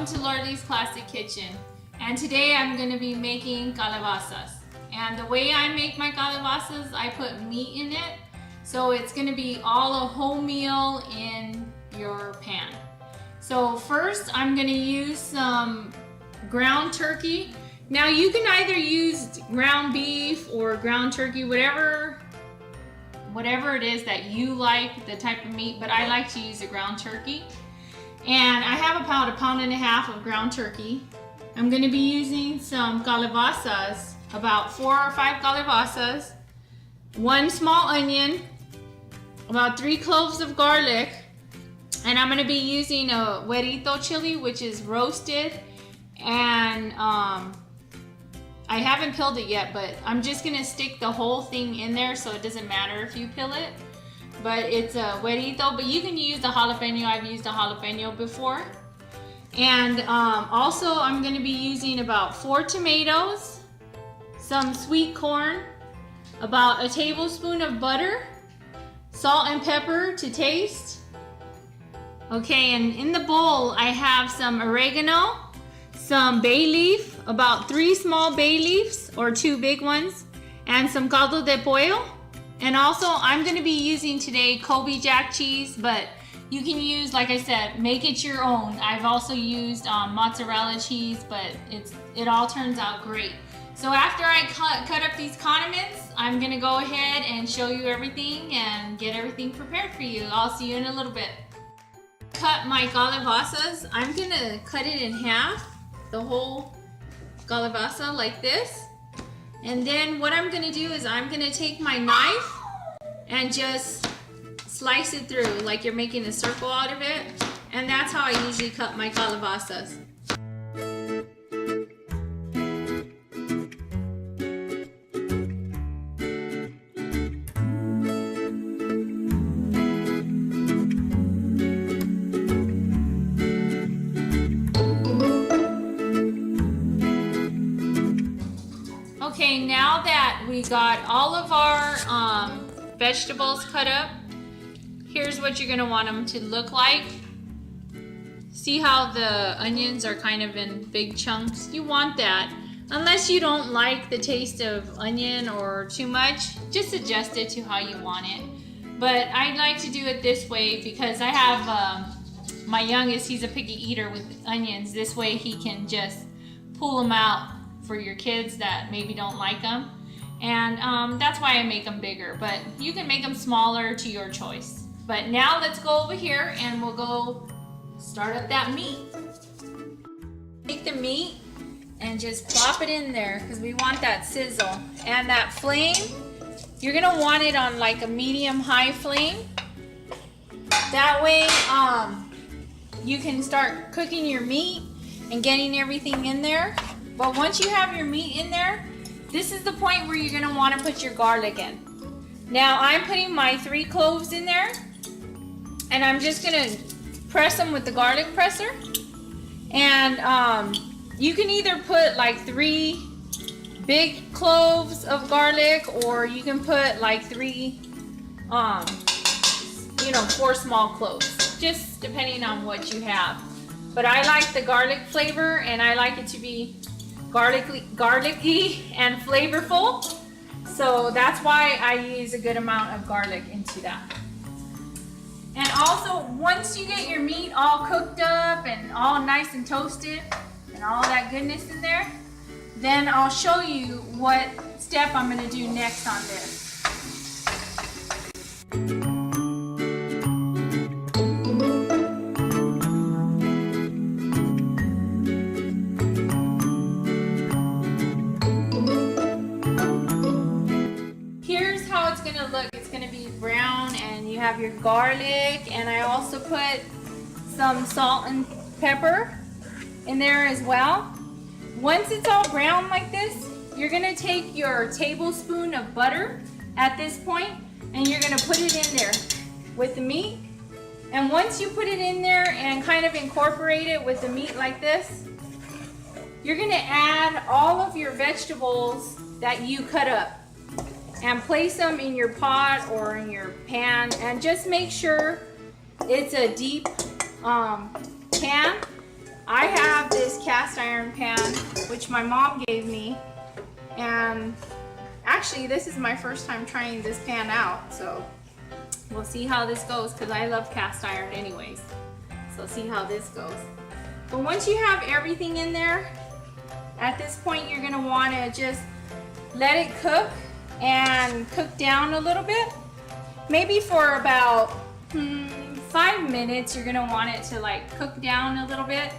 to Lordy's Classic Kitchen, and today I'm going to be making calabazas. And the way I make my calabazas, I put meat in it, so it's going to be all a whole meal in your pan. So first I'm going to use some ground turkey. Now you can either use ground beef or ground turkey, whatever it is that you like, the type of meat, but I like to use a ground turkey. And I have about a pound and a half of ground turkey. I'm going to be using some calabazas, about 4 or 5 calabazas, 1 small onion, about 3 cloves of garlic, and I'm going to be using a huerito chili, which is roasted, and I haven't peeled it yet, but I'm just going to stick the whole thing in there, so it doesn't matter if you peel it. But it's a huerito, but you can use the jalapeno. I've used a jalapeno before. And also I'm going to be using about 4 tomatoes, some sweet corn, about a tablespoon of butter, salt and pepper to taste. Okay, and in the bowl I have some oregano, some bay leaf, about 3 small bay leaves or 2 big ones, and some caldo de pollo. And also I'm going to be using today Kobe jack cheese, but you can use, like I said, make it your own. I've also used mozzarella cheese, but it all turns out great. So after I cut up these condiments, I'm going to go ahead and show you everything and get everything prepared for you. I'll see you in a little bit. Cut my calabazas. I'm going to cut it in half, the whole calabaza like this. And then what I'm going to do is I'm going to take my knife and just slice it through like you're making a circle out of it. And that's how I usually cut my calabazas. Okay, now that we got all of our vegetables cut up, here's what you're going to want them to look like. See how the onions are kind of in big chunks? You want that. Unless you don't like the taste of onion or too much, just adjust it to how you want it. But I like to do it this way because I have my youngest, he's a picky eater with onions. This way he can just pull them out for your kids that maybe don't like them. And that's why I make them bigger, but you can make them smaller to your choice. But now let's go over here and we'll go start up that meat. Take the meat and just plop it in there because we want that sizzle. And that flame, you're gonna want it on like a medium-high flame. That way you can start cooking your meat and getting everything in there. But once you have your meat in there, this is the point where you're gonna wanna put your garlic in. Now I'm putting my 3 cloves in there, and I'm just gonna press them with the garlic presser. And you can either put like 3 big cloves of garlic, or you can put like 3, 4 small cloves, just depending on what you have. But I like the garlic flavor, and I like it to be garlicky and flavorful, so that's why I use a good amount of garlic into that. And also, once you get your meat all cooked up and all nice and toasted and all that goodness in there, then I'll show you what step I'm going to do next on this. Look, it's going to be brown, and you have your garlic, and I also put some salt and pepper in there as well. Once it's all brown like this, you're going to take your tablespoon of butter at this point, and you're going to put it in there with the meat. And once you put it in there and kind of incorporate it with the meat like this, you're going to add all of your vegetables that you cut up and place them in your pot or in your pan, and just make sure it's a deep pan. I have iron pan, which my mom gave me. And actually, this is my first time trying this pan out, so we'll see how this goes, because I love cast iron anyways. So see how this goes. But once you have everything in there, at this point you're gonna wanna just let it cook and cook down a little bit. Maybe for about 5 minutes, you're gonna want it to like cook down a little bit.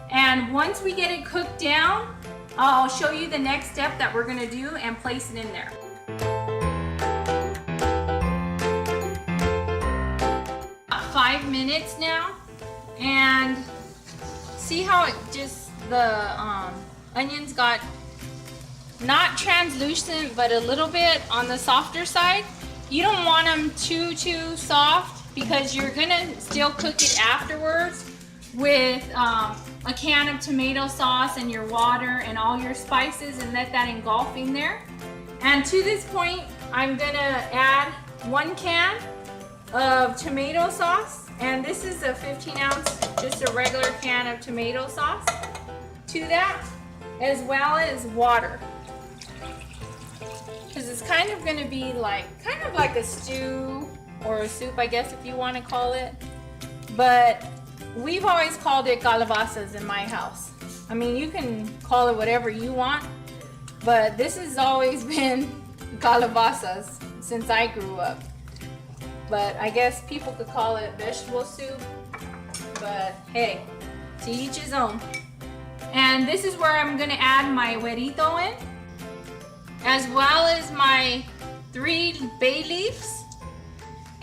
And once we get it cooked down, I'll show you the next step that we're gonna do and place it in there. About 5 minutes now, and see how it just, the onions got not translucent, but a little bit on the softer side. You don't want them too soft, because you're gonna still cook it afterwards with a can of tomato sauce and your water and all your spices, and let that engulf in there. And to this point, I'm gonna add 1 can of tomato sauce, and this is a 15 ounce, just a regular can of tomato sauce to that, as well as water. Because it's kind of gonna be like, kind of like a stew or a soup, I guess, if you want to call it. But we've always called it calabazas in my house. I mean, you can call it whatever you want, but this has always been calabazas since I grew up. But I guess people could call it vegetable soup, but hey, to each his own. And this is where I'm gonna add my huerito in, as well as my 3 bay leaves.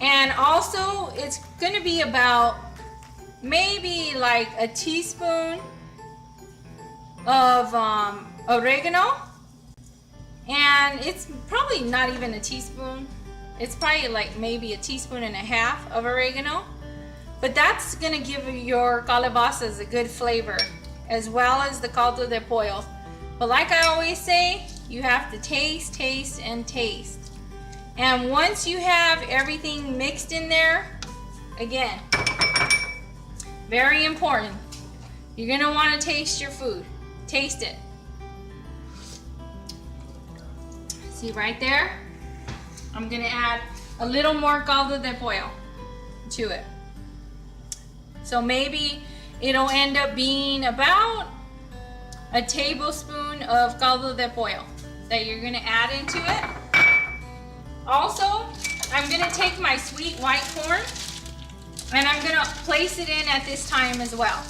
And also, it's gonna be about maybe like a teaspoon of oregano. And it's probably not even a teaspoon. It's probably like maybe a teaspoon and a half of oregano. But that's gonna give your calabazas a good flavor, as well as the caldo de pollo. But like I always say, you have to taste, taste, and taste. And once you have everything mixed in there, again, very important, you're gonna wanna taste your food. Taste it. See right there? I'm gonna add a little more caldo de pollo to it. So maybe it'll end up being about a tablespoon of caldo de pollo that you're gonna add into it. Also, I'm gonna take my sweet white corn and I'm gonna place it in at this time as well.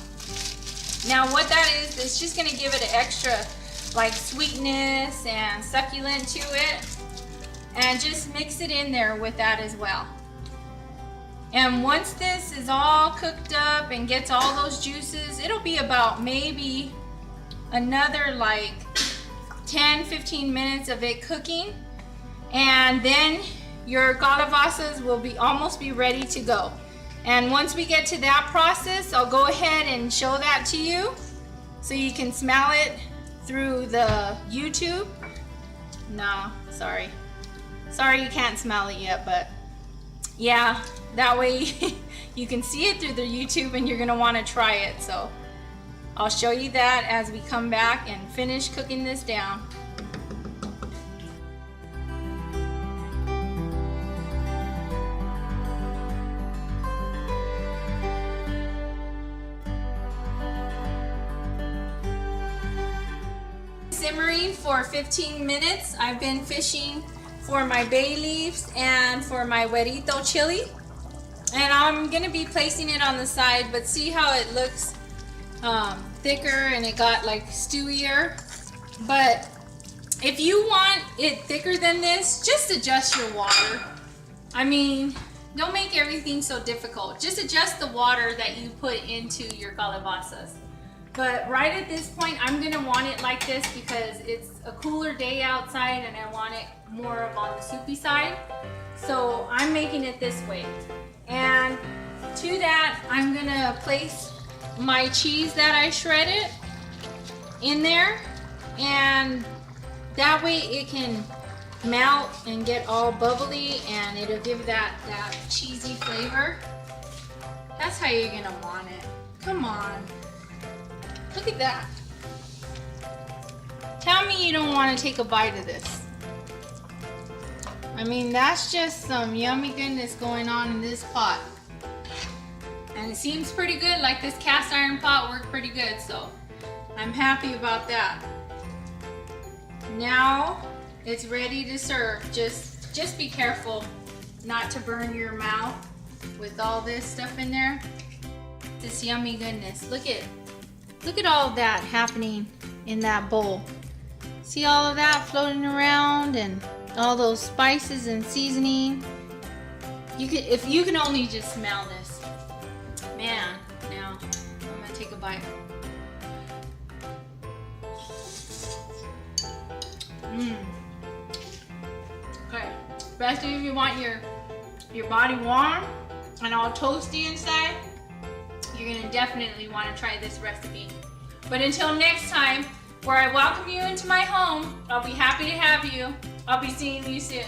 Now what that is, it's just gonna give it an extra like sweetness and succulent to it, and just mix it in there with that as well. And once this is all cooked up and gets all those juices, it'll be about maybe another like 10-15 minutes of it cooking, and then your calabazas will be almost be ready to go. And once we get to that process, I'll go ahead and show that to you so you can smell it through the YouTube. No, sorry you can't smell it yet, but yeah, that way you can see it through the YouTube and you're gonna want to try it. So I'll show you that as we come back and finish cooking this down. Simmering for 15 minutes. I've been fishing for my bay leaves and for my huerito chili, and I'm gonna be placing it on the side, but see how it looks thicker and it got like stewier. But if you want it thicker than this, just adjust your water. I mean, don't make everything so difficult. Just adjust the water that you put into your calabazas. But right at this point, I'm gonna want it like this because it's a cooler day outside and I want it more of on the soupy side. So I'm making it this way. And to that, I'm gonna place my cheese that I shredded in there, and that way it can melt and get all bubbly, and it'll give that cheesy flavor. That's how you're gonna want it. Come on. Look at that. Tell me you don't want to take a bite of this. I mean, that's just some yummy goodness going on in this pot. And it seems pretty good, like this cast iron pot worked pretty good, so I'm happy about that. Now it's ready to serve. Just be careful not to burn your mouth with all this stuff in there. This yummy goodness. Look at all that happening in that bowl. See all of that floating around and all those spices and seasoning. If you can only just smell this. Man, now I'm gonna take a bite. Okay, especially if you want your body warm and all toasty inside, you're gonna definitely want to try this recipe. But until next time, where I welcome you into my home, I'll be happy to have you. I'll be seeing you soon.